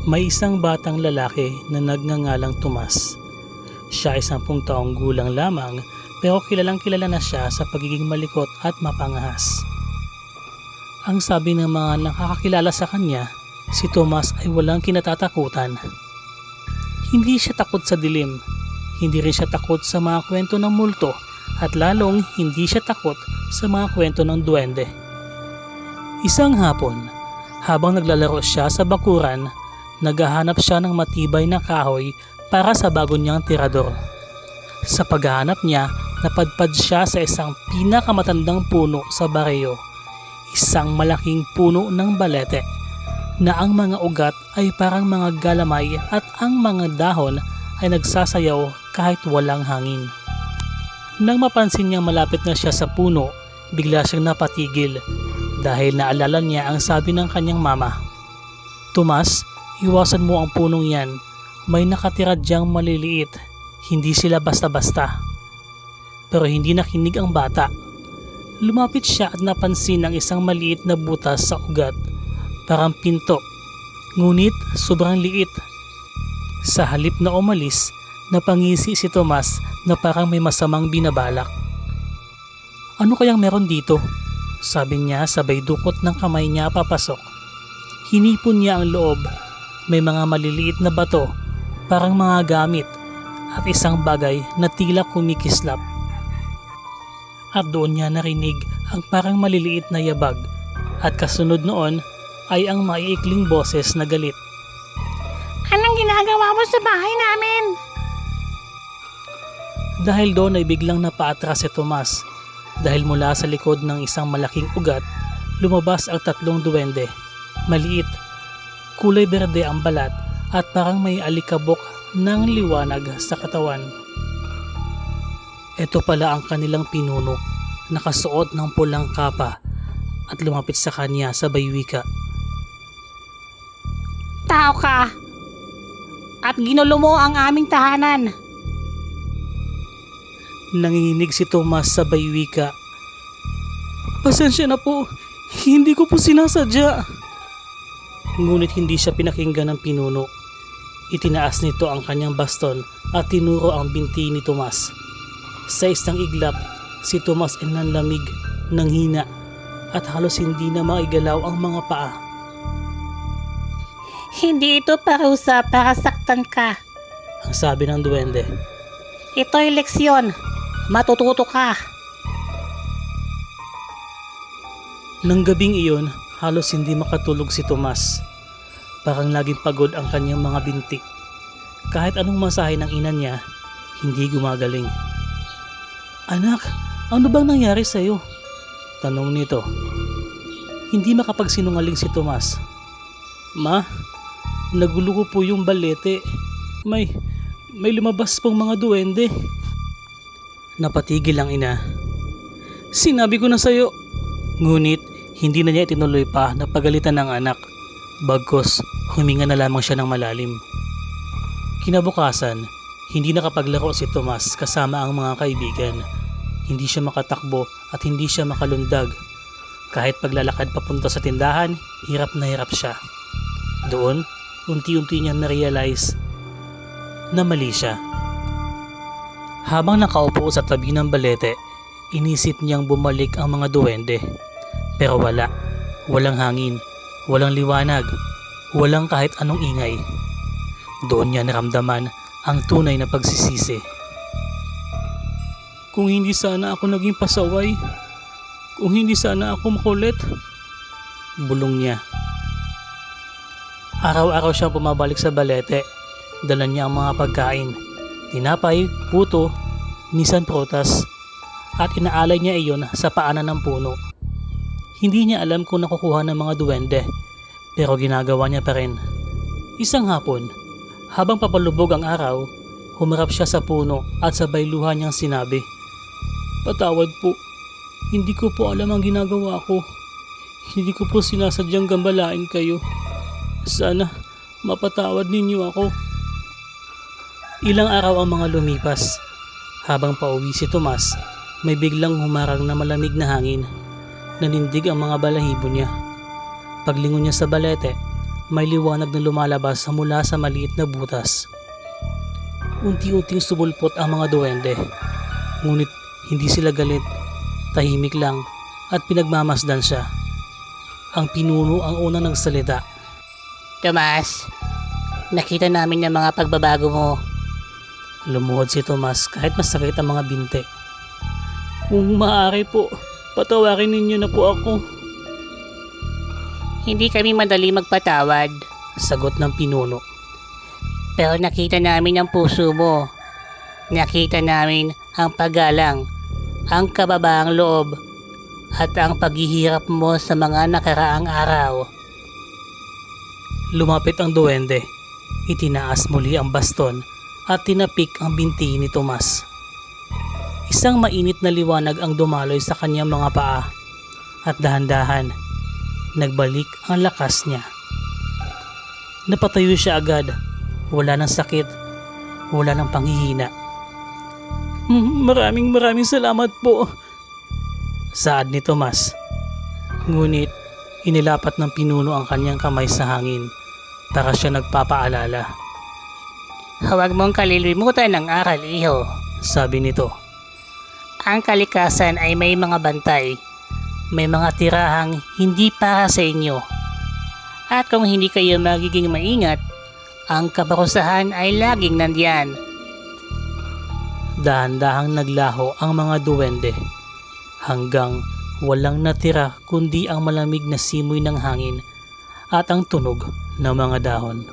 May isang batang lalaki na nagngangalang Tomas. Siya ay 10 taong gulang lamang pero kilalang kilala na siya sa pagiging malikot at mapangahas. Ang sabi ng mga nakakakilala sa kanya, si Tomas ay walang kinatatakutan. Hindi siya takot sa dilim, hindi rin siya takot sa mga kwento ng multo at lalong hindi siya takot sa mga kwento ng duwende. Isang hapon, habang naglalaro siya sa bakuran, naghahanap siya ng matibay na kahoy para sa bago niyang tirador. Sa paghahanap niya, napadpad siya sa isang pinakamatandang puno sa baryo, isang malaking puno ng balete na ang mga ugat ay parang mga galamay at ang mga dahon ay nagsasayaw kahit walang hangin. Nang mapansin niyang malapit na siya sa puno, bigla siyang napatigil dahil naalala niya ang sabi ng kanyang mama. "Tomas, iwasan mo ang punong yan. May nakatira diyang maliliit. Hindi sila basta-basta." Pero hindi nakinig ang bata. Lumapit siya at napansin ang isang maliit na butas sa ugat, parang pinto. Ngunit sobrang liit. Sa halip na umalis, napangisi si Tomas na parang may masamang binabalak. "Ano kayang meron dito?" sabi niya sabay dukot ng kamay niya papasok. Hinipon niya ang loob. May mga maliliit na bato, parang mga gamit, at isang bagay na tila kumikislap. At doon niya narinig ang parang maliliit na yabag, at kasunod noon ay ang maiikling boses na galit. "Anong ginagawa mo sa bahay namin?" Dahil doon ay biglang napaatras si Tomas, dahil mula sa likod ng isang malaking ugat, lumabas ang 3 duwende. Maliit, kulay berde ang balat at parang may alikabok ng liwanag sa katawan. Ito pala ang kanilang pinuno, nakasuot ng pulang kapa at lumapit sa kanya sabay wika. "Tao ka at ginulo mo ang aming tahanan." Nanginginig si Tomas sabay wika. "Pasensya na po, hindi ko po sinasadya." Ngunit hindi siya pinakinggan ng pinuno. Itinaas nito ang kanyang baston at tinuro ang binti ni Tomas. Sa isang iglap, si Tomas ay nanlamig, nanghina at halos hindi na maigalaw ang mga paa. "Hindi ito parusa para saktan ka. Ang sabi ng duwende. Ito'y leksyon. Matututo ka." Nang gabing iyon, halos hindi makatulog si Tomas. Parang laging pagod ang kanyang mga binti. Kahit anong masahe ng ina niya, hindi gumagaling. "Anak, ano bang nangyari sa'yo?" tanong nito. Hindi makapagsinungaling si Tomas. "Ma, nagulo ko po yung balete. May lumabas pong mga duwende." Napatigil ang ina. "Sinabi ko na sa'yo." Ngunit hindi na niya itinuloy pa na pagalitan ng anak. Bagkus huminga na lamang siya ng malalim. Kinabukasan, hindi nakapaglaro si Tomas kasama ang mga kaibigan. Hindi siya makatakbo at hindi siya makalundag. Kahit paglalakad papunta sa tindahan, hirap na hirap siya. Doon, unti-unti niyang na-realize na mali siya. Habang nakaupo sa tabi ng balete, inisip niyang bumalik ang mga duwende. Pero walang hangin, walang liwanag, walang kahit anong ingay. Doon niya naramdaman ang tunay na pagsisisi. "Kung hindi sana ako naging pasaway, kung hindi sana ako makulit," bulong niya. Araw-araw siyang bumabalik sa balete. Dala niya ang mga pagkain, tinapay, puto, minsan prutas, at inaalay niya iyon sa paanan ng puno. Hindi niya alam kung nakukuha ng mga duwende, pero ginagawa niya pa rin. Isang hapon, habang papalubog ang araw, humarap siya sa puno at sabay luha niyang sinabi, "Patawad po, hindi ko po alam ang ginagawa ko. Hindi ko po sinasadyang gambalain kayo. Sana mapatawad ninyo ako." Ilang araw ang mga lumipas. Habang pauwi si Tomas, may biglang humarang na malamig na hangin. Nanindig ang mga balahibo niya. Paglingon niya sa balete, may liwanag na lumalabas mula sa maliit na butas. Unti-unting sumulpot ang mga duwende. Ngunit hindi sila galit, tahimik lang at pinagmamasdan siya. Ang pinuno ang unang nagsalita. Tomas, nakita namin yung mga pagbabago mo. Lumuhod si Tomas kahit masakit ang mga binte. Kung maaari po, patawarin ninyo na po ako. Hindi kami madali magpatawad. Sagot ng pinuno. Pero nakita namin ang puso mo. Nakita namin ang paggalang, ang kababaang loob, at ang paghihirap mo sa mga nakaraang araw. Lumapit ang duwende. Itinaas muli ang baston at tinapik ang binti ni Tomas. Isang mainit na liwanag ang dumaloy sa kanyang mga paa at dahan-dahan nagbalik ang lakas niya. Napatayo siya agad. Wala ng sakit, wala ng panghihina. Maraming salamat po. Saad ni Tomas. Ngunit inilapat ng pinuno ang kanyang kamay sa hangin para siya nagpapaalala. Huwag mong kalilimutan ang aral, iho. Sabi nito. Ang kalikasan ay may mga bantay. May mga tirahang hindi para sa inyo. At kung hindi kayo magiging maingat, ang kaparusahan ay laging nandiyan. Dahan-dahang naglaho ang mga duwende hanggang walang natira kundi ang malamig na simoy ng hangin at ang tunog ng mga dahon.